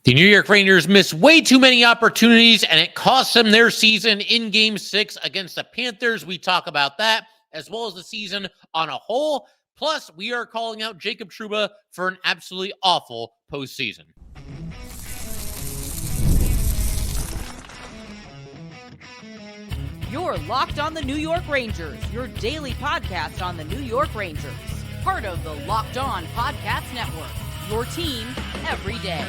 The New York Rangers missed way too many opportunities, and it cost them their season in Game 6 against the Panthers. We talk about that, as well as the season on a whole. Plus, we are calling out Jacob Trouba for an absolutely awful postseason. You're Locked on the New York Rangers, your daily podcast on the New York Rangers. Part of the Locked On Podcast Network, your team every day.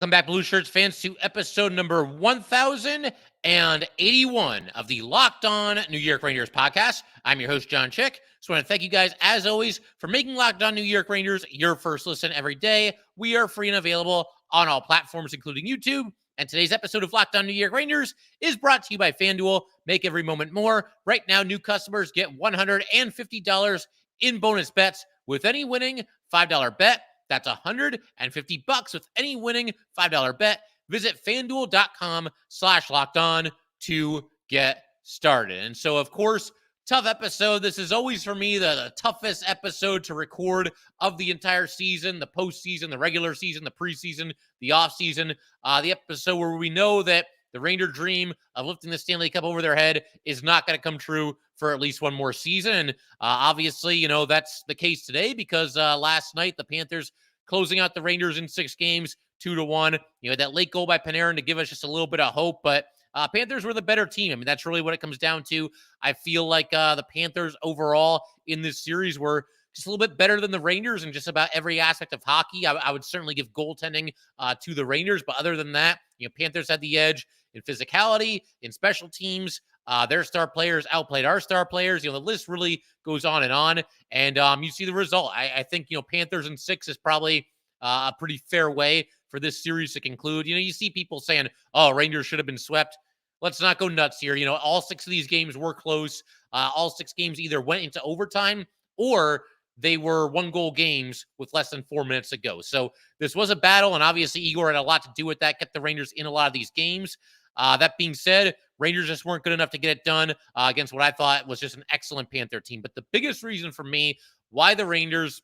Welcome back, Blue Shirts fans, to episode number 1081 of the Locked On New York Rangers podcast. I'm your host, John Chick. Just want to thank you guys, as always, for making Locked On New York Rangers your first listen every day. We are free and available on all platforms, including YouTube. And today's episode of Locked On New York Rangers is brought to you by FanDuel. Make every moment more. Right now, new customers get $150 in bonus bets with any winning $5 bet. That's $150 with any winning $5 bet. Visit FanDuel.com/LockedOn to get started. And so, of course, tough episode. This is always, for me, the toughest episode to record of the entire season, the postseason, the regular season, the preseason, the offseason. The episode where we know that the Ranger dream of lifting the Stanley Cup over their head is not going to come true for at least one more season. And obviously, you know, that's the case today because last night the Panthers closing out the Rangers in 6 games, 2-1. You know, that late goal by Panarin to give us just a little bit of hope, but Panthers were the better team. I mean, that's really what it comes down to. I feel like the Panthers overall in this series were just a little bit better than the Rangers in just about every aspect of hockey. I would certainly give goaltending to the Rangers, but other than that, you know, Panthers had the edge in physicality, in special teams. Their star players outplayed our star players. You know, the list really goes on. And you see the result. I think, you know, Panthers in 6 is probably a pretty fair way for this series to conclude. You know, you see people saying, oh, Rangers should have been swept. Let's not go nuts here. You know, all 6 of these games were close. All 6 games either went into overtime or they were 1-goal games with less than 4 minutes to go. So this was a battle, and obviously Igor had a lot to do with that, kept the Rangers in a lot of these games. That being said, Rangers just weren't good enough to get it done against what I thought was just an excellent Panther team. But the biggest reason for me why the Rangers,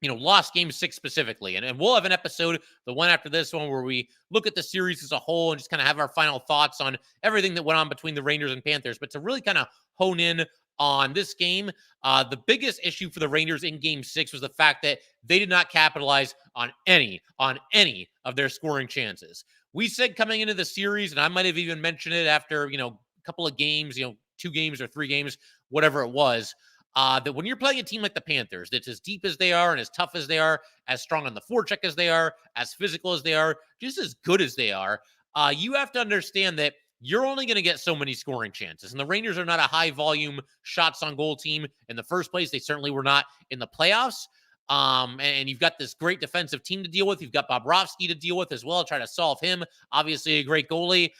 you know, lost Game 6 specifically, and we'll have an episode, the one after this one, where we look at the series as a whole and just kind of have our final thoughts on everything that went on between the Rangers and Panthers. But to really kind of hone in on this game, the biggest issue for the Rangers in Game 6 was the fact that they did not capitalize on any of their scoring chances. We said coming into the series, and I might have even mentioned it after, you know, a couple of games, you know, 2 games or 3 games, whatever it was, that when you're playing a team like the Panthers, that's as deep as they are and as tough as they are, as strong on the forecheck as they are, as physical as they are, just as good as they are, you have to understand that you're only going to get so many scoring chances. And the Rangers are not a high-volume shots on goal team in the first place. They certainly were not in the playoffs. And you've got this great defensive team to deal with. You've got Bobrovsky to deal with as well, try to solve him. Obviously, a great goalie.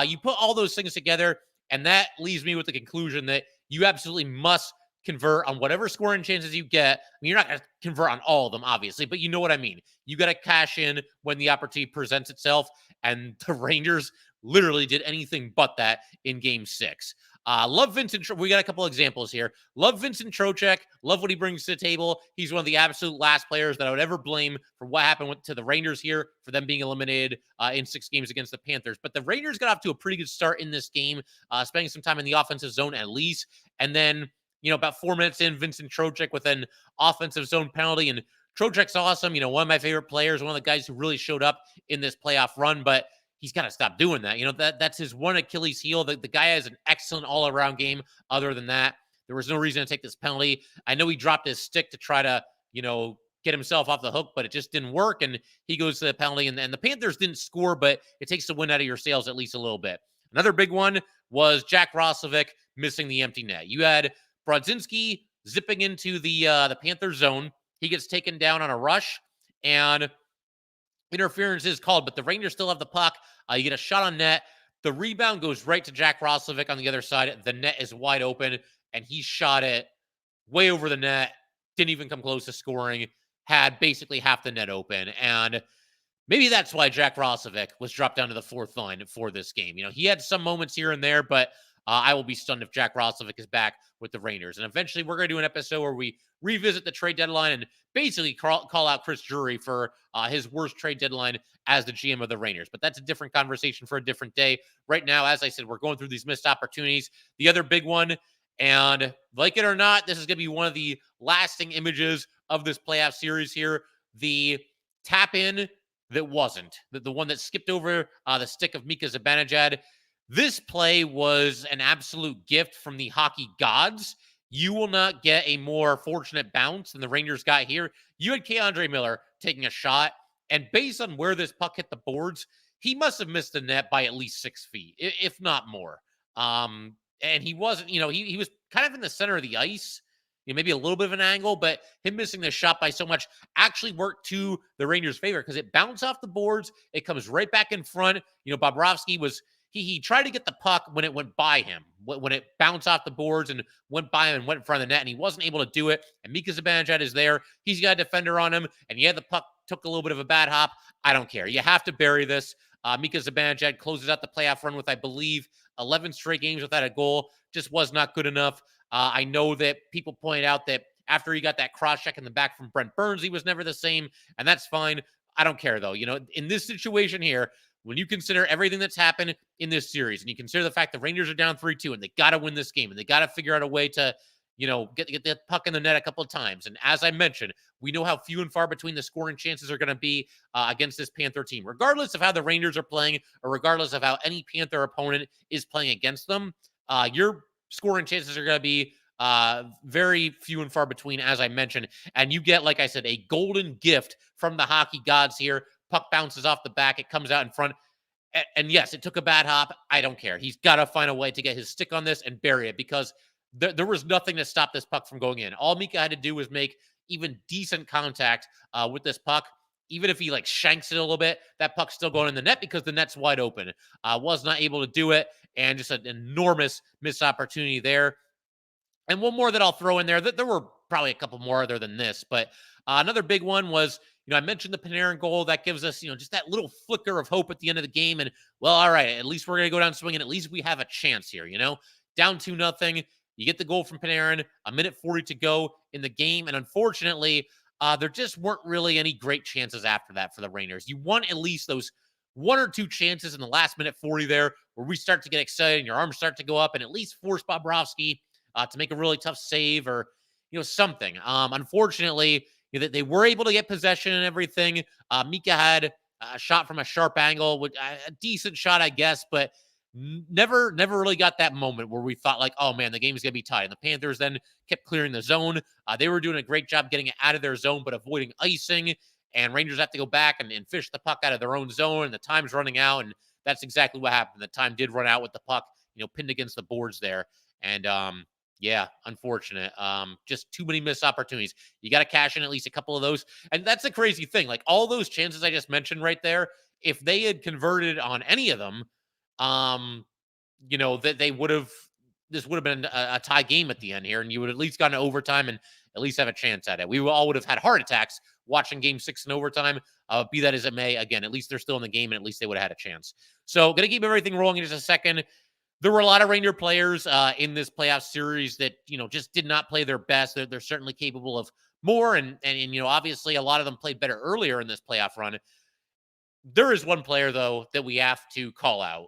You put all those things together, and that leaves me with the conclusion that you absolutely must convert on whatever scoring chances you get. I mean, you're not going to convert on all of them, obviously, but you know what I mean. You got to cash in when the opportunity presents itself, and the Rangers literally did anything but that in Game 6. Love Vincent. We got a couple examples here. Love Vincent Trocheck. Love what he brings to the table. He's one of the absolute last players that I would ever blame for what happened to the Rangers here, for them being eliminated in 6 games against the Panthers. But the Rangers got off to a pretty good start in this game, spending some time in the offensive zone at least. And then, you know, about 4 minutes in, Vincent Trocheck with an offensive zone penalty. And Trocheck's awesome. You know, one of my favorite players, one of the guys who really showed up in this playoff run. But he's got to stop doing that. You know, that's his one Achilles heel. The guy has an excellent all-around game. Other than that, there was no reason to take this penalty. I know he dropped his stick to try to, you know, get himself off the hook, but it just didn't work, and he goes to the penalty. And the Panthers didn't score, but it takes the wind out of your sails at least a little bit. Another big one was Jack Roslovic missing the empty net. You had Brodzinski zipping into the Panthers zone. He gets taken down on a rush, and interference is called, but the Rangers still have the puck. You get a shot on net. The rebound goes right to Jack Roslovic on the other side. The net is wide open, and he shot it way over the net. Didn't even come close to scoring. Had basically half the net open. And maybe that's why Jack Roslovic was dropped down to the 4th line for this game. You know, he had some moments here and there, but I will be stunned if Jack Roslovic is back with the Rangers. And eventually we're going to do an episode where we revisit the trade deadline and basically call out Chris Drury for his worst trade deadline as the GM of the Rangers. But that's a different conversation for a different day. Right now, as I said, we're going through these missed opportunities. The other big one, and like it or not, this is going to be one of the lasting images of this playoff series here. The tap in that wasn't, the one that skipped over the stick of Mika Zibanejad. This play was an absolute gift from the hockey gods. You will not get a more fortunate bounce than the Rangers got here. You had K'Andre Miller taking a shot, and based on where this puck hit the boards, he must have missed the net by at least 6 feet, if not more. And he wasn't, he was kind of in the center of the ice, maybe a little bit of an angle, but him missing the shot by so much actually worked to the Rangers' favor because it bounced off the boards. It comes right back in front. Bobrovsky was, he tried to get the puck when it went by him, when it bounced off the boards and went by him and went in front of the net, and he wasn't able to do it. And Mika Zibanejad is there. He's got a defender on him, and yeah, the puck took a little bit of a bad hop. I don't care. You have to bury this. Mika Zibanejad closes out the playoff run with, I believe, 11 straight games without a goal. Just was not good enough. I know that people point out that after he got that cross check in the back from Brent Burns, he was never the same, and that's fine. I don't care, though. In this situation here, when you consider everything that's happened in this series, and you consider the fact the Rangers are down 3-2, and they got to win this game, and they got to figure out a way to, get the puck in the net a couple of times. And as I mentioned, we know how few and far between the scoring chances are going to be against this Panther team, regardless of how the Rangers are playing, or regardless of how any Panther opponent is playing against them. Your scoring chances are going to be very few and far between, as I mentioned. And you get, like I said, a golden gift from the hockey gods here. Puck bounces off the back. It comes out in front. And yes, it took a bad hop. I don't care. He's got to find a way to get his stick on this and bury it because there was nothing to stop this puck from going in. All Mika had to do was make even decent contact with this puck. Even if he shanks it a little bit, that puck's still going in the net because the net's wide open. Was not able to do it, and just an enormous missed opportunity there. And one more that I'll throw in there. There were probably a couple more other than this, but another big one was, I mentioned the Panarin goal. That gives us, just that little flicker of hope at the end of the game. And, well, all right, at least we're going to go down swinging. At least we have a chance here, Down 2-0. You get the goal from Panarin, a minute 40 to go in the game. And unfortunately, there just weren't really any great chances after that for the Rangers. You want at least those 1 or 2 chances in the last minute 40 there where we start to get excited and your arms start to go up and at least force Bobrovsky to make a really tough save or, something. Unfortunately, they were able to get possession and everything. Mika had a shot from a sharp angle, a decent shot, I guess, but never really got that moment where we thought oh man, the game is going to be tied. And the Panthers then kept clearing the zone. They were doing a great job getting it out of their zone, but avoiding icing. And Rangers have to go back and fish the puck out of their own zone. And the time's running out. And that's exactly what happened. The time did run out with the puck, pinned against the boards there. And, yeah, unfortunate. Just too many missed opportunities. You got to cash in at least a couple of those. And that's the crazy thing. All those chances I just mentioned right there, if they had converted on any of them, that they would have, this would have been a tie game at the end here, and you would at least gone to overtime and at least have a chance at it. We all would have had heart attacks watching game 6 in overtime. Be that as it may, again, at least they're still in the game, and at least they would have had a chance. So going to keep everything rolling in just a second. There were a lot of Ranger players in this playoff series that, just did not play their best. They're certainly capable of more. And obviously a lot of them played better earlier in this playoff run. There is one player, though, that we have to call out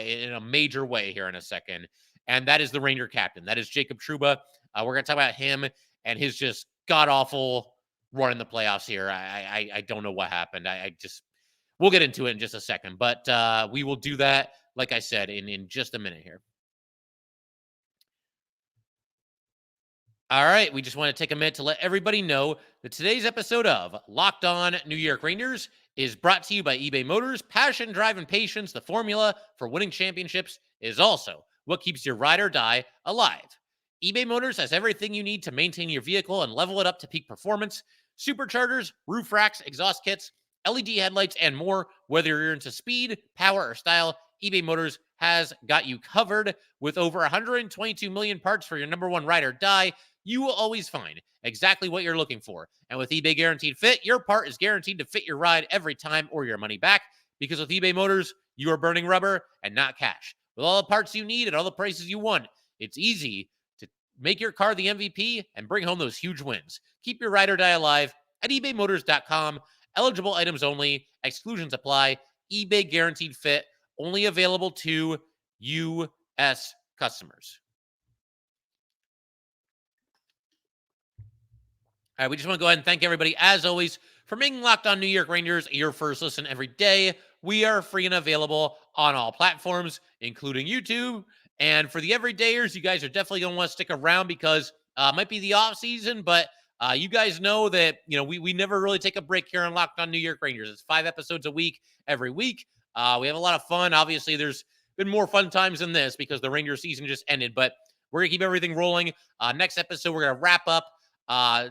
in a major way here in a second. And that is the Ranger captain. That is Jacob Trouba. We're going to talk about him and his just god-awful run in the playoffs here. I don't know what happened. We'll get into it in just a second. But we will do that, like I said, in just a minute here. All right, we just want to take a minute to let everybody know that today's episode of Locked On New York Rangers is brought to you by eBay Motors. Passion, drive, and patience, the formula for winning championships, is also what keeps your ride or die alive. eBay Motors has everything you need to maintain your vehicle and level it up to peak performance. Superchargers, roof racks, exhaust kits, LED headlights, and more. Whether you're into speed, power, or style, eBay Motors has got you covered. With over 122 million parts for your number one ride or die, you will always find exactly what you're looking for. And with eBay Guaranteed Fit, your part is guaranteed to fit your ride every time or your money back. Because with eBay Motors, you are burning rubber and not cash. with all the parts you need at all the prices you want. It's easy to make your car the MVP and bring home those huge wins. Keep your ride or die alive at ebaymotors.com. Eligible items only. Exclusions apply. eBay guaranteed fit. Only available to U.S. customers. All right, we just want to go ahead and thank everybody, as always, for making Locked On New York Rangers your first listen every day. We are free and available on all platforms, including YouTube. And for the everydayers, you guys are definitely going to want to stick around because it might be the off season, but you guys know that we never really take a break here on Locked On New York Rangers. It's 5 episodes a week every week. We have a lot of fun. Obviously, there's been more fun times than this because the Ranger season just ended, but we're going to keep everything rolling. Next episode, we're going to wrap up.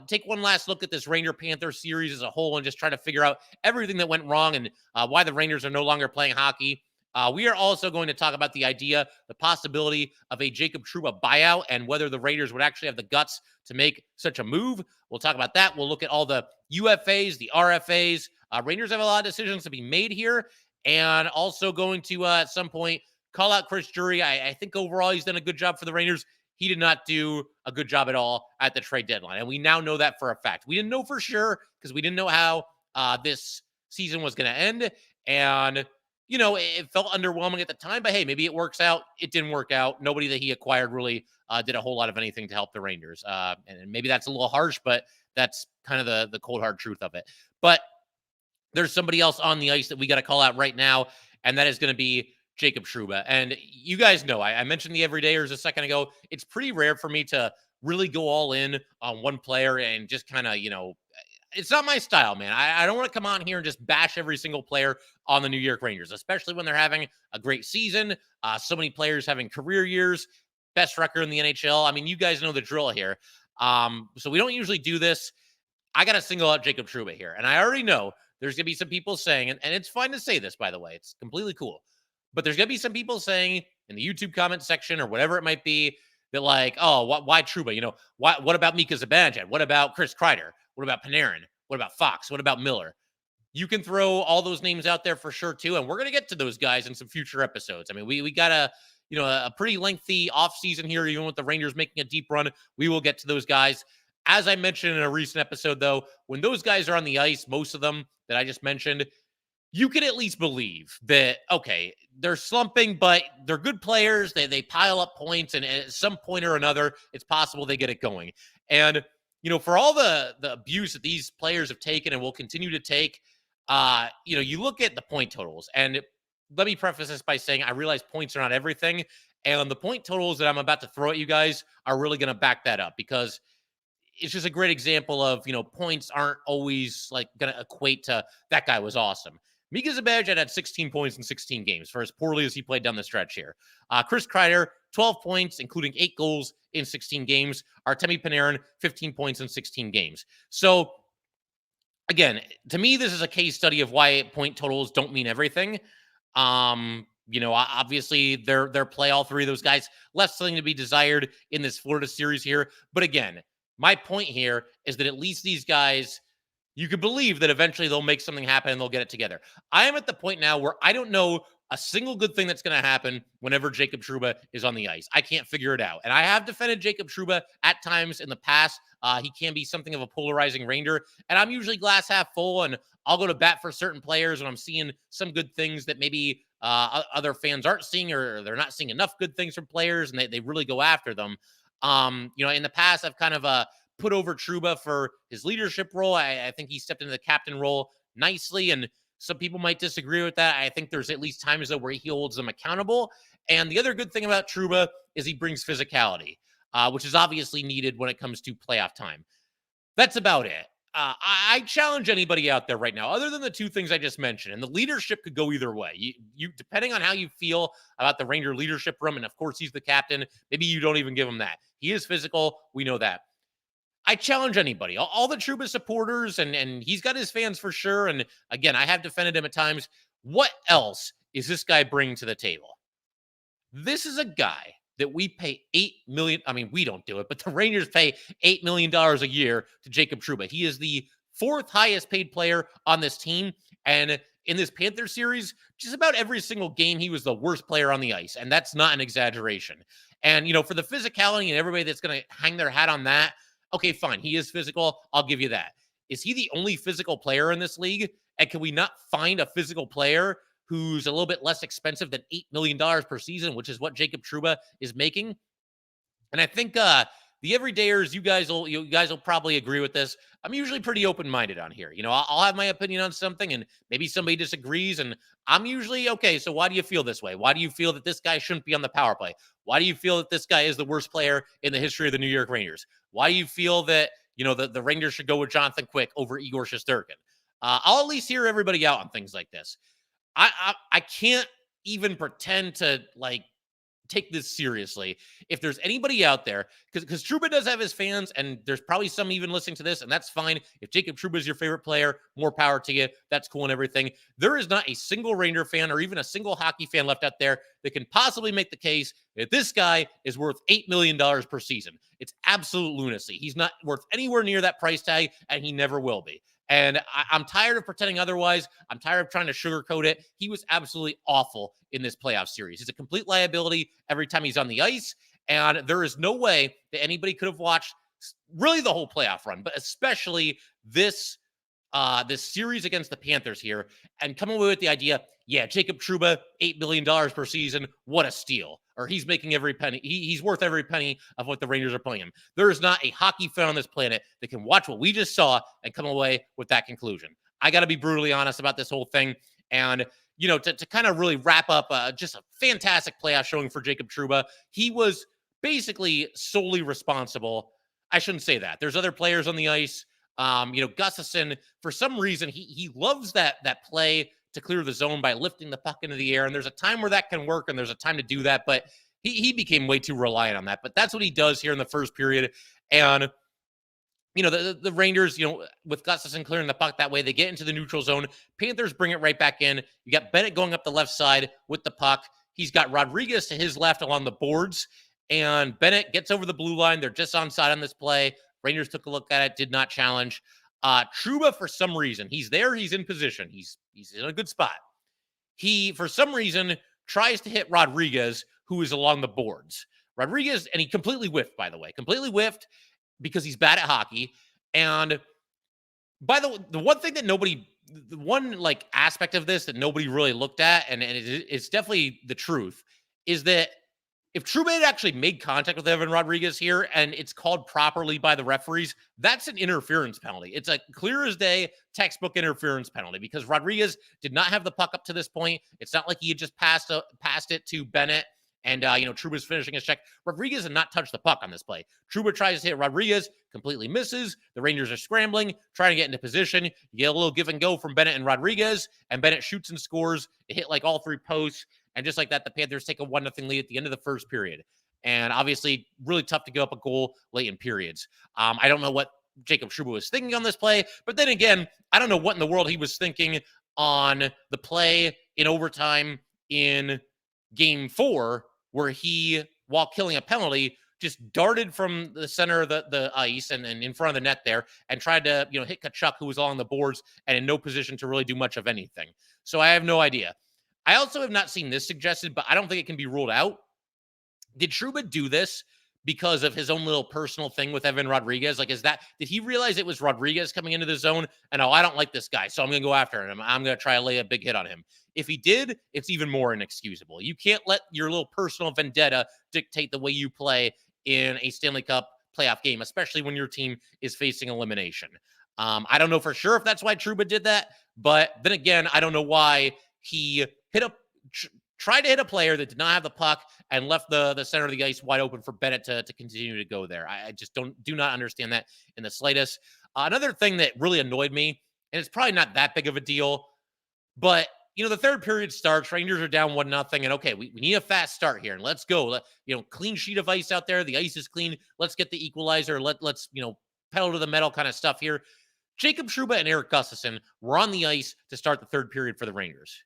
Take one last look at this Ranger-Panther series as a whole and just try to figure out everything that went wrong and why the Rangers are no longer playing hockey. We are also going to talk about the possibility of a Jacob Trouba buyout and whether the Raiders would actually have the guts to make such a move. We'll talk about that. We'll look at all the UFAs, the RFAs. Rangers have a lot of decisions to be made here, and also going to, at some point, call out Chris Drury. I think overall he's done a good job for the Rangers. He did not do a good job at all at the trade deadline. And we now know that for a fact. We didn't know for sure because we didn't know how this season was going to end. And, it felt underwhelming at the time. But, hey, maybe it works out. It didn't work out. Nobody that he acquired really did a whole lot of anything to help the Rangers. And maybe that's a little harsh, but that's kind of the cold, hard truth of it. But there's somebody else on the ice that we got to call out right now, and that is going to be Jacob Trouba. And you guys know, I mentioned the everydayers a second ago. It's pretty rare for me to really go all in on one player and just kind of, it's not my style, man. I don't want to come on here and just bash every single player on the New York Rangers, especially when they're having a great season. So many players having career years, best record in the NHL. I mean, you guys know the drill here. So we don't usually do this. I got to single out Jacob Trouba here. And I already know there's going to be some people saying, and it's fine to say this, by the way, it's completely cool. But there's going to be some people saying in the YouTube comment section or whatever it might be that like, oh, why Trouba? What about Mika Zibanejad? What about Chris Kreider? What about Panarin? What about Fox? What about Miller? You can throw all those names out there for sure, too. And we're going to get to those guys in some future episodes. I mean, we got a pretty lengthy offseason here, even with the Rangers making a deep run. We will get to those guys. As I mentioned in a recent episode, though, when those guys are on the ice, most of them that I just mentioned, you can at least believe that, okay, they're slumping, but they're good players. They pile up points, and at some point or another, it's possible they get it going. And, for all the abuse that these players have taken and will continue to take, you look at the point totals. And let me preface this by saying I realize points are not everything. And the point totals that I'm about to throw at you guys are really going to back that up because it's just a great example of, points aren't always like going to equate to that guy was awesome. Mika Zibanejad had 16 points in 16 games for as poorly as he played down the stretch here. Chris Kreider, 12 points, including 8 goals in 16 games. Artemi Panarin, 15 points in 16 games. So, again, to me, this is a case study of why point totals don't mean everything. Obviously, their play, all three of those guys, left something to be desired in this Florida series here. But again, my point here is that at least these guys, you could believe that eventually they'll make something happen and they'll get it together. I am at the point now where I don't know a single good thing that's going to happen whenever Jacob Trouba is on the ice. I can't figure it out. And I have defended Jacob Trouba at times in the past. He can be something of a polarizing Ranger. And I'm usually glass half full, and I'll go to bat for certain players when I'm seeing some good things that maybe other fans aren't seeing, or they're not seeing enough good things from players, and they really go after them. In the past, I've kind of put over Trouba for his leadership role. I think he stepped into the captain role nicely, and some people might disagree with that. I think there's at least times, though, where he holds them accountable. And the other good thing about Trouba is he brings physicality, which is obviously needed when it comes to playoff time. That's about it. I challenge anybody out there right now, other than the two things I just mentioned, and the leadership could go either way. You depending on how you feel about the Ranger leadership room, and of course he's the captain, maybe you don't even give him that. He is physical. We know that. I challenge anybody, all the Trouba supporters, and he's got his fans for sure. And again, I have defended him at times. What else is this guy bringing to the table? This is a guy that we pay $8 million. I mean, we don't do it, but the Rangers pay $8 million a year to Jacob Trouba. He is the 4th highest paid player on this team. And in this Panthers series, just about every single game, he was the worst player on the ice. And that's not an exaggeration. And, for the physicality and everybody that's going to hang their hat on that, okay, fine. He is physical. I'll give you that. Is he the only physical player in this league? And can we not find a physical player who's a little bit less expensive than $8 million per season, which is what Jacob Trouba is making? And I think the everydayers, you guys will probably agree with this. I'm usually pretty open-minded on here. I'll have my opinion on something, and maybe somebody disagrees, and I'm usually, okay, so why do you feel this way? Why do you feel that this guy shouldn't be on the power play? Why do you feel that this guy is the worst player in the history of the New York Rangers? Why do you feel that, the Rangers should go with Jonathan Quick over Igor Shesterkin? I'll at least hear everybody out on things like this. I can't even pretend to, take this seriously. If there's anybody out there, because Trouba does have his fans, and there's probably some even listening to this, and that's fine. If Jacob Trouba is your favorite player, more power to you. That's cool and everything. There is not a single Ranger fan or even a single hockey fan left out there that can possibly make the case that this guy is worth $8 million per season. It's absolute lunacy. He's not worth anywhere near that price tag, and he never will be. And I'm tired of pretending otherwise. I'm tired of trying to sugarcoat it. He was absolutely awful in this playoff series. He's a complete liability every time he's on the ice. And there is no way that anybody could have watched really the whole playoff run, but especially this series against the Panthers here, and come away with the idea, yeah, Jacob Trouba, $8 million per season, what a steal. Or he's making every penny. He's worth every penny of what the Rangers are playing him. There is not a hockey fan on this planet that can watch what we just saw and come away with that conclusion. I got to be brutally honest about this whole thing. And, to kind of really wrap up just a fantastic playoff showing for Jacob Trouba, he was basically solely responsible. I shouldn't say that. There's other players on the ice. Gustafsson, for some reason, he loves that play to clear the zone by lifting the puck into the air. And there's a time where that can work, and there's a time to do that. But he became way too reliant on that. But that's what he does here in the first period. And, the Rangers, with Gustafsson clearing the puck that way, they get into the neutral zone. Panthers bring it right back in. You got Bennett going up the left side with the puck. He's got Rodriguez to his left along the boards. And Bennett gets over the blue line. They're just onside on this play. Rangers took a look at it, did not challenge. Trouba, for some reason, he's there, he's in position. He's in a good spot. He, for some reason, tries to hit Rodriguez, who is along the boards. Rodriguez, and he completely whiffed, by the way. Completely whiffed because he's bad at hockey. And by the one thing that the one aspect of this that nobody really looked at, and it's definitely the truth, is that if Trouba had actually made contact with Evan Rodriguez here and it's called properly by the referees, that's an interference penalty. It's a clear as day textbook interference penalty because Rodriguez did not have the puck up to this point. It's not like he had just passed it to Bennett and, Trouba's finishing his check. Rodriguez had not touched the puck on this play. Trouba tries to hit Rodriguez, completely misses. The Rangers are scrambling, trying to get into position. You get a little give and go from Bennett and Rodriguez, and Bennett shoots and scores. It hit all three posts. And just like that, the Panthers take a 1-0 lead at the end of the first period. And obviously, really tough to give up a goal late in periods. I don't know what Jacob Trouba was thinking on this play. But then again, I don't know what in the world he was thinking on the play in overtime in Game 4, where he, while killing a penalty, just darted from the center of the ice and in front of the net there and tried to, hit Tkachuk, who was on the boards and in no position to really do much of anything. So I have no idea. I also have not seen this suggested, but I don't think it can be ruled out. Did Trouba do this because of his own little personal thing with Evan Rodriguez? Did he realize it was Rodriguez coming into the zone and, I don't like this guy, so I'm going to go after him. I'm going to try to lay a big hit on him. If he did, it's even more inexcusable. You can't let your little personal vendetta dictate the way you play in a Stanley Cup playoff game, especially when your team is facing elimination. I don't know for sure if that's why Trouba did that, but then again, I don't know why he tried to hit a player that did not have the puck and left the center of the ice wide open for Bennett to continue to go there. I just do not understand that in the slightest. Another thing that really annoyed me, and it's probably not that big of a deal, but the third period starts, Rangers are down 1-0, and okay, we need a fast start here, and let's go. Clean sheet of ice out there. The ice is clean. Let's get the equalizer. Let's pedal to the metal kind of stuff here. Jacob Trouba and Erik Gustafsson were on the ice to start the third period for the Rangers.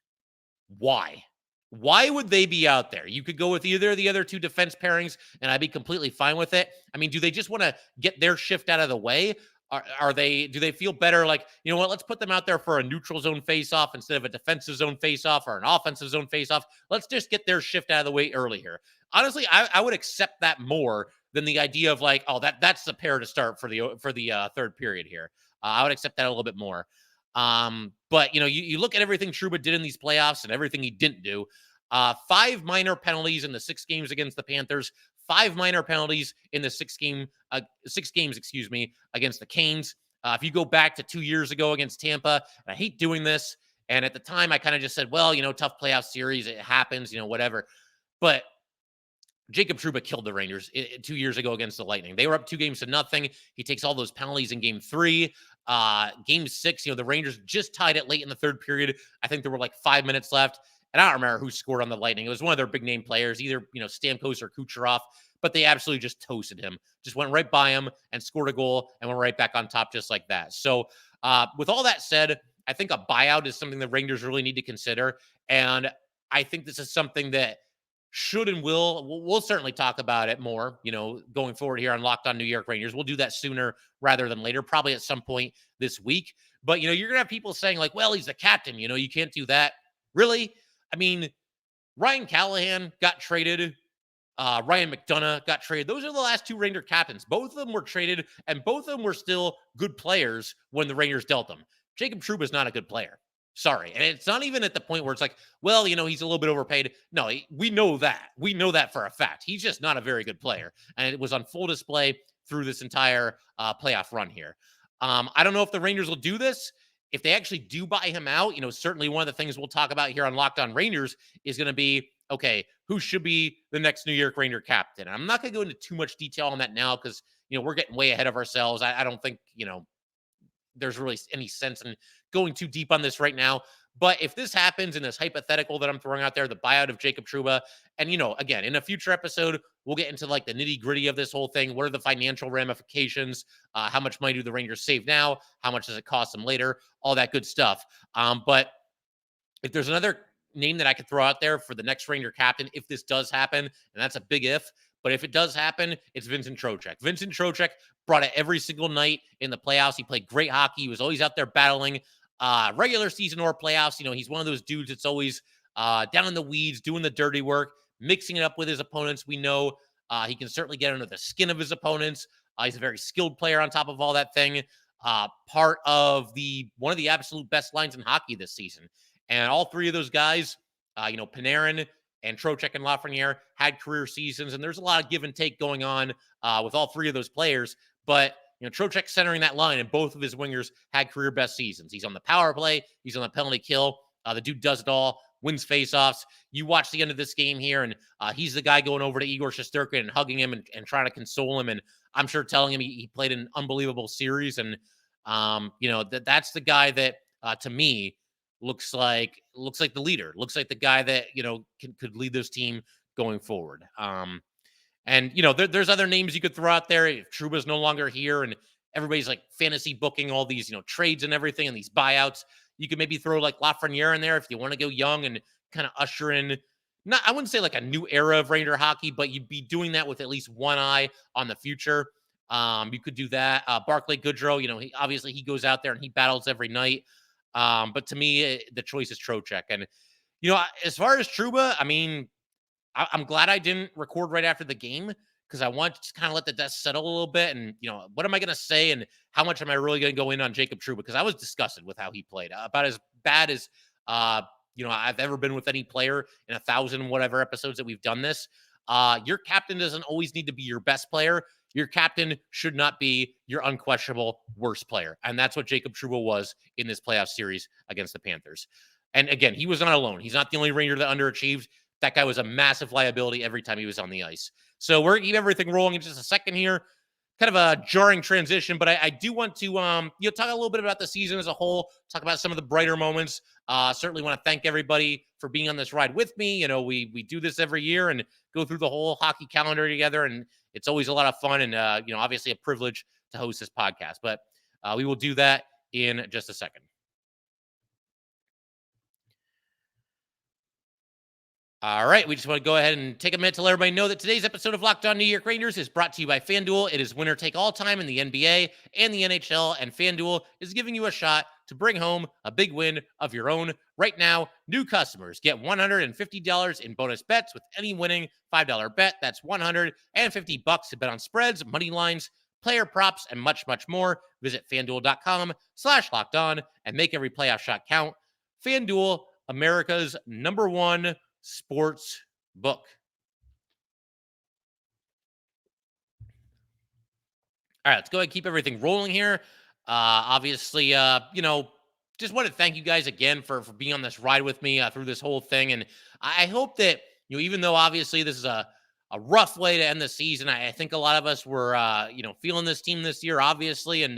Why? Why would they be out there? You could go with either of the other two defense pairings, and I'd be completely fine with it. I mean, do they just want to get their shift out of the way? do they feel better? Like, you know what, let's put them out there for a neutral zone faceoff instead of a defensive zone faceoff or an offensive zone faceoff. Let's just get their shift out of the way early here. Honestly, I would accept that more than the idea of like, oh, that's the pair to start for the third period here. I would accept that a little bit more. But you look at everything Trouba did in these playoffs and everything he didn't do. 5 minor penalties in the 6 games against the Panthers, 5 minor penalties in the 6 games, against the Canes. If you go back to 2 years ago against Tampa, and I hate doing this, and at the time I kind of just said, well, tough playoff series, it happens, whatever. But Jacob Trouba killed the Rangers 2 years ago against the Lightning. They were up 2-0. He takes all those penalties in game 3. Game 6, the Rangers just tied it late in the third period. I think there were like 5 minutes left. And I don't remember who scored on the Lightning. It was one of their big name players, either, Stamkos or Kucherov, but they absolutely just toasted him, just went right by him and scored a goal and went right back on top just like that. So with all that said, I think a buyout is something the Rangers really need to consider. And I think this is something that should and we'll certainly talk about it more, going forward here on Locked On New York Rangers. We'll do that sooner rather than later, probably at some point this week. But, you're going to have people saying like, well, he's the captain, you can't do that. Really? I mean, Ryan Callahan got traded. Ryan McDonough got traded. Those are the last 2 Ranger captains. Both of them were traded, and both of them were still good players when the Rangers dealt them. Jacob Trouba is not a good player. Sorry. And it's not even at the point where it's like, well, he's a little bit overpaid. No, we know that. We know that for a fact. He's just not a very good player. And it was on full display through this entire playoff run here. I don't know if the Rangers will do this. If they actually do buy him out, certainly one of the things we'll talk about here on Locked On Rangers is going to be, okay, who should be the next New York Ranger captain? And I'm not going to go into too much detail on that now because, we're getting way ahead of ourselves. I don't think, there's really any sense in going too deep on this right now. But if this happens in this hypothetical that I'm throwing out there, the buyout of Jacob Trouba, and, again, in a future episode, we'll get into like the nitty gritty of this whole thing. What are the financial ramifications? How much money do the Rangers save now? How much does it cost them later? All that good stuff. But if there's another name that I could throw out there for the next Ranger captain, if this does happen, and that's a big if, but if it does happen, it's Vincent Trocheck. Vincent Trocheck brought it every single night in the playoffs. He played great hockey. He was always out there battling. Regular season or playoffs, he's one of those dudes that's always down in the weeds, doing the dirty work, mixing it up with his opponents. We know he can certainly get under the skin of his opponents. He's a very skilled player on top of all that thing. Part of one of the absolute best lines in hockey this season. And all 3 of those guys, Panarin and Trocheck and Lafreniere had career seasons, and there's a lot of give and take going on with all 3 of those players. But Trocheck centering that line, and both of his wingers had career best seasons. He's on the power play, he's on the penalty kill. The dude does it all, wins faceoffs. You watch the end of this game here, and he's the guy going over to Igor Shesterkin and hugging him and trying to console him, and I'm sure telling him he played an unbelievable series. And that's the guy that to me looks like the leader, looks like the guy that could lead this team going forward. And there's other names you could throw out there if Trouba's no longer here and everybody's like fantasy booking all these trades and everything and these buyouts. You could maybe throw like Lafreniere in there if you want to go young and kind of usher in, I wouldn't say like a new era of Ranger hockey, but you'd be doing that with at least one eye on the future. You could do that. Barclay Goodrow, he goes out there and he battles every night. But to me, the choice is Trocheck. And, as far as Trouba, I mean, I'm glad I didn't record right after the game because I want to kind of let the dust settle a little bit. And, what am I going to say and how much am I really going to go in on Jacob Trouba? Because I was disgusted with how he played. About as bad as, I've ever been with any player in 1,000 whatever episodes that we've done this. Your captain doesn't always need to be your best player. Your captain should not be your unquestionable worst player. And that's what Jacob Trouba was in this playoff series against the Panthers. And again, he was not alone. He's not the only Ranger that underachieved. That guy was a massive liability every time he was on the ice. So we're going to keep everything rolling in just a second here. Kind of a jarring transition, but I do want to talk a little bit about the season as a whole, talk about some of the brighter moments. Certainly want to thank everybody for being on this ride with me. We do this every year and go through the whole hockey calendar together, and it's always a lot of fun and obviously a privilege to host this podcast. But we will do that in just a second. All right, we just want to go ahead and take a minute to let everybody know that today's episode of Locked On New York Rangers is brought to you by FanDuel. It is winner take all time in the NBA and the NHL, and FanDuel is giving you a shot to bring home a big win of your own. Right now, new customers get $150 in bonus bets with any winning $5 bet. That's $150 to bet on spreads, money lines, player props, and much, much more. Visit FanDuel.com/locked on and make every playoff shot count. FanDuel, America's #1 sports book. All right, let's go ahead and keep everything rolling here. Obviously, just want to thank you guys again for being on this ride with me through this whole thing. And I hope that, even though obviously this is a rough way to end the season, I think a lot of us were, feeling this team this year, obviously. And,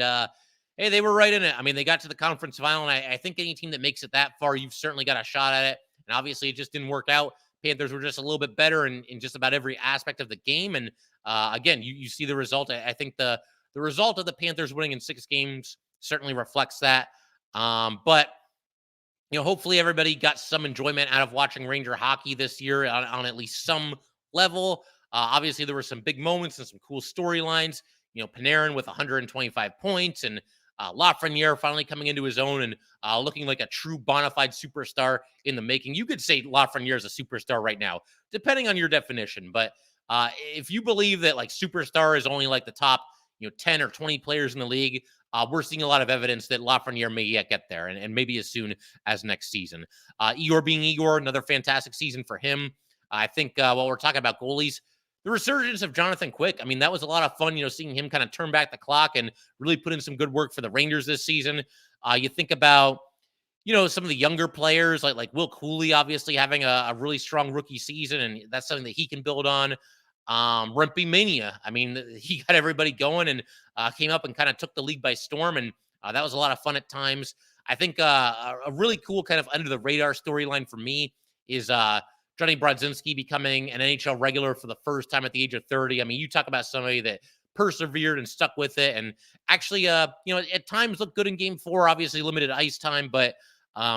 hey, they were right in it. I mean, they got to the conference final, and I think any team that makes it that far, you've certainly got a shot at it. And obviously, it just didn't work out. Panthers were just a little bit better in just about every aspect of the game. And again, you see the result. I think the result of the Panthers winning in 6 games certainly reflects that. But hopefully everybody got some enjoyment out of watching Ranger hockey this year on at least some level. Obviously, there were some big moments and some cool storylines. Panarin with 125 points, and Lafreniere finally coming into his own and looking like a true bona fide superstar in the making. You could say Lafreniere is a superstar right now, depending on your definition. But if you believe that like superstar is only like the top 10 or 20 players in the league, we're seeing a lot of evidence that Lafreniere may yet get there, and maybe as soon as next season. Igor being Igor, another fantastic season for him. I think while we're talking about goalies, the resurgence of Jonathan Quick, I mean, that was a lot of fun, seeing him kind of turn back the clock and really put in some good work for the Rangers this season. You think about, some of the younger players like Will Cooley, obviously having a really strong rookie season, and that's something that he can build on. Rempe Mania, I mean, he got everybody going and came up and kind of took the league by storm, and that was a lot of fun at times. I think a really cool kind of under the radar storyline for me is Johnny Brodzinski becoming an NHL regular for the first time at the age of 30. I mean, you talk about somebody that persevered and stuck with it, and actually, at times looked good in Game 4. Obviously, limited ice time, but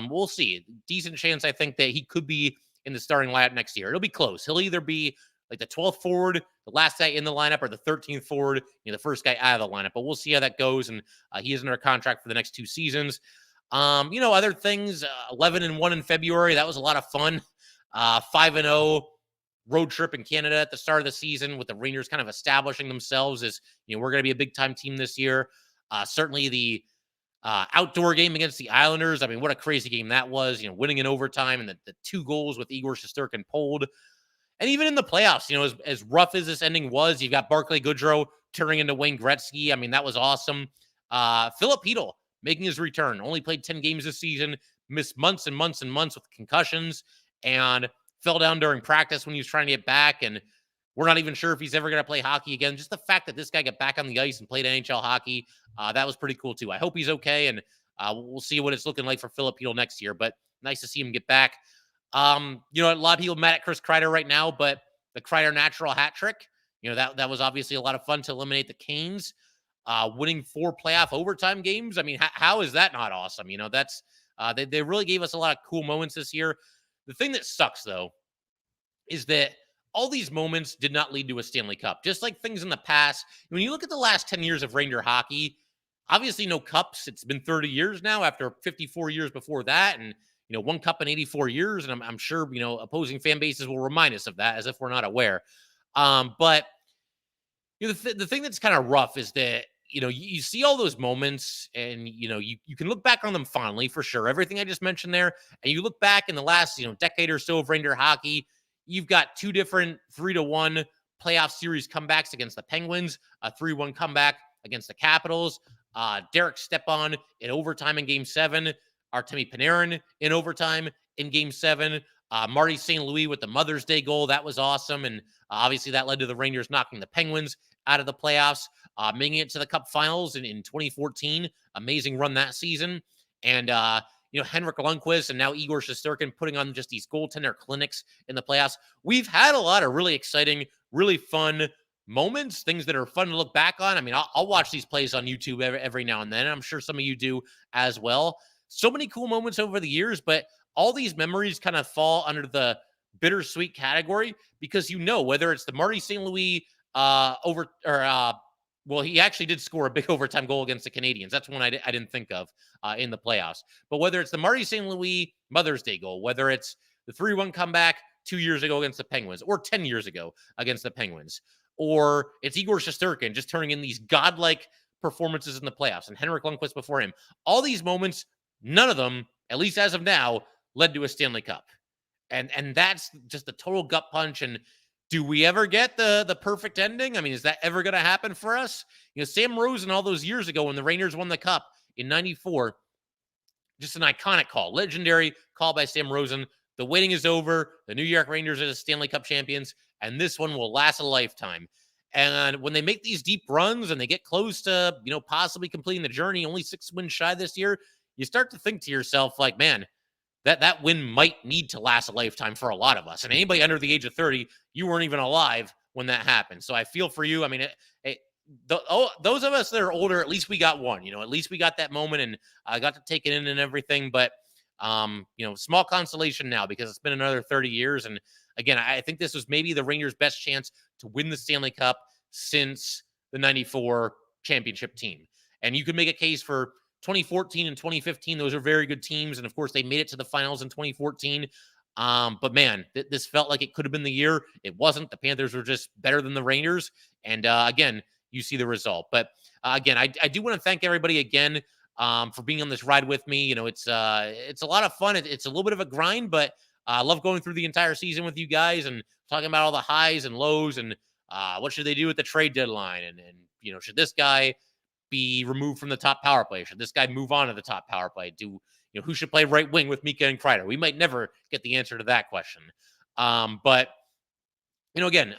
we'll see. Decent chance, I think, that he could be in the starting lineup next year. It'll be close. He'll either be like the 12th forward, the last guy in the lineup, or the 13th forward, the first guy out of the lineup. But we'll see how that goes. And he is under contract for the next 2 seasons. Other things, 11-1 in February. That was a lot of fun. 5-0 road trip in Canada at the start of the season with the Rangers kind of establishing themselves as, we're going to be a big time team this year. Certainly the outdoor game against the Islanders. I mean, what a crazy game that was, winning in overtime, and the 2 goals with Igor Shesterkin pulled. And even in the playoffs, as rough as this ending was, you got Barclay Goodrow turning into Wayne Gretzky. I mean, that was awesome. Philip Hedl making his return. Only played 10 games this season, missed months and months and months with concussions, and fell down during practice when he was trying to get back. And we're not even sure if he's ever going to play hockey again. Just the fact that this guy got back on the ice and played NHL hockey, that was pretty cool too. I hope he's okay, and we'll see what it's looking like for Philip Hedl next year. But nice to see him get back. A lot of people mad at Chris Kreider right now, but the Kreider natural hat trick, that was obviously a lot of fun to eliminate the Canes, winning 4 playoff overtime games. I mean, how is that not awesome? That's they really gave us a lot of cool moments this year. The thing that sucks though is that all these moments did not lead to a Stanley Cup. Just like things in the past, when you look at the last 10 years of Ranger hockey, obviously no cups. It's been 30 years now after 54 years before that, and 1 cup in 84 years. And I'm sure, opposing fan bases will remind us of that as if we're not aware. But the thing that's kind of rough is that, you see all those moments and, you can look back on them fondly for sure. Everything I just mentioned there. And you look back in the last, decade or so of Ranger hockey, you've got 2 different 3-1 playoff series comebacks against the Penguins, a 3-1 comeback against the Capitals, Derek Stepan in overtime in Game 7, Artemi Panarin in overtime in Game 7. Marty St. Louis with the Mother's Day goal. That was awesome. And obviously that led to the Rangers knocking the Penguins out of the playoffs, making it to the Cup Finals in 2014. Amazing run that season. And, Henrik Lundqvist and now Igor Shesterkin putting on just these goaltender clinics in the playoffs. We've had a lot of really exciting, really fun moments, things that are fun to look back on. I mean, I'll watch these plays on YouTube every now and then. I'm sure some of you do as well. So many cool moments over the years, but all these memories kind of fall under the bittersweet category because whether it's the Marty St. Louis well, he actually did score a big overtime goal against the Canadians. That's one I didn't think of in the playoffs. But whether it's the Marty St. Louis Mother's Day goal, whether it's the 3-1 comeback 2 years ago against the Penguins or 10 years ago against the Penguins, or it's Igor Shesterkin just turning in these godlike performances in the playoffs and Henrik Lundqvist before him, all these moments, none of them, at least as of now, led to a Stanley Cup. And that's just a total gut punch. And do we ever get the perfect ending? I mean, is that ever going to happen for us? Sam Rosen all those years ago when the Rangers won the Cup in 94, just an iconic call, legendary call by Sam Rosen. The waiting is over. The New York Rangers are the Stanley Cup champions, and this one will last a lifetime. And when they make these deep runs and they get close to, possibly completing the journey, only 6 wins shy this year, you start to think to yourself, like, man, that win might need to last a lifetime for a lot of us. And anybody under the age of 30, you weren't even alive when that happened. So I feel for you. I mean, those of us that are older, at least we got one. At least we got that moment and I got to take it in and everything. But, small consolation now because it's been another 30 years. And again, I think this was maybe the Rangers' best chance to win the Stanley Cup since the 94 championship team. And you could make a case for 2014 and 2015, those are very good teams. And of course, they made it to the finals in 2014. But man, this felt like it could have been the year. It wasn't. The Panthers were just better than the Rangers. And again, you see the result. But again, I do want to thank everybody again for being on this ride with me. It's a lot of fun. It's a little bit of a grind, but I love going through the entire season with you guys and talking about all the highs and lows and what should they do at the trade deadline. And should this guy be removed from the top power play? Should this guy move on to the top power play? Who should play right wing with Mika and Kreider? We might never get the answer to that question. But again,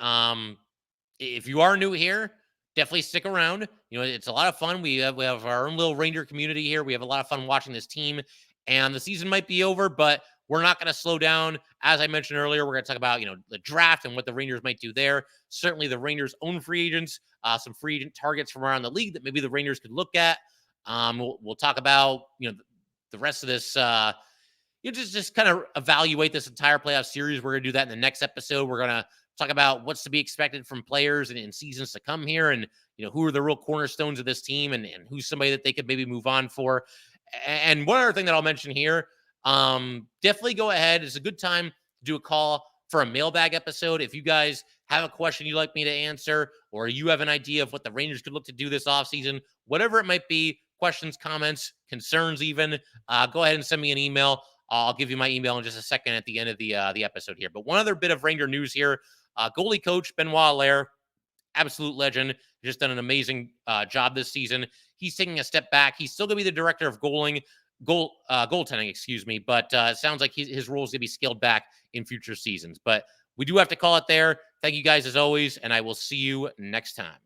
if you are new here, definitely stick around. It's a lot of fun. We have our own little Ranger community here. We have a lot of fun watching this team, and the season might be over, but we're not going to slow down. As I mentioned earlier, we're going to talk about, the draft and what the Rangers might do there. Certainly the Rangers' own free agents, some free agent targets from around the league that maybe the Rangers could look at. We'll talk about, the rest of this, just kind of evaluate this entire playoff series. We're going to do that in the next episode. We're going to talk about what's to be expected from players in seasons to come here and, who are the real cornerstones of this team and who's somebody that they could maybe move on for. And one other thing that I'll mention here, definitely go ahead. It's a good time to do a call for a mailbag episode. If you guys have a question you'd like me to answer, or you have an idea of what the Rangers could look to do this offseason, whatever it might be, questions, comments, concerns even, go ahead and send me an email. I'll give you my email in just a second at the end of the episode here. But one other bit of Ranger news here, goalie coach Benoit Allaire, absolute legend, just done an amazing job this season. He's taking a step back. He's still going to be the director of goaltending, but it sounds like his role is going to be scaled back in future seasons. But we do have to call it there. Thank you guys as always, and I will see you next time.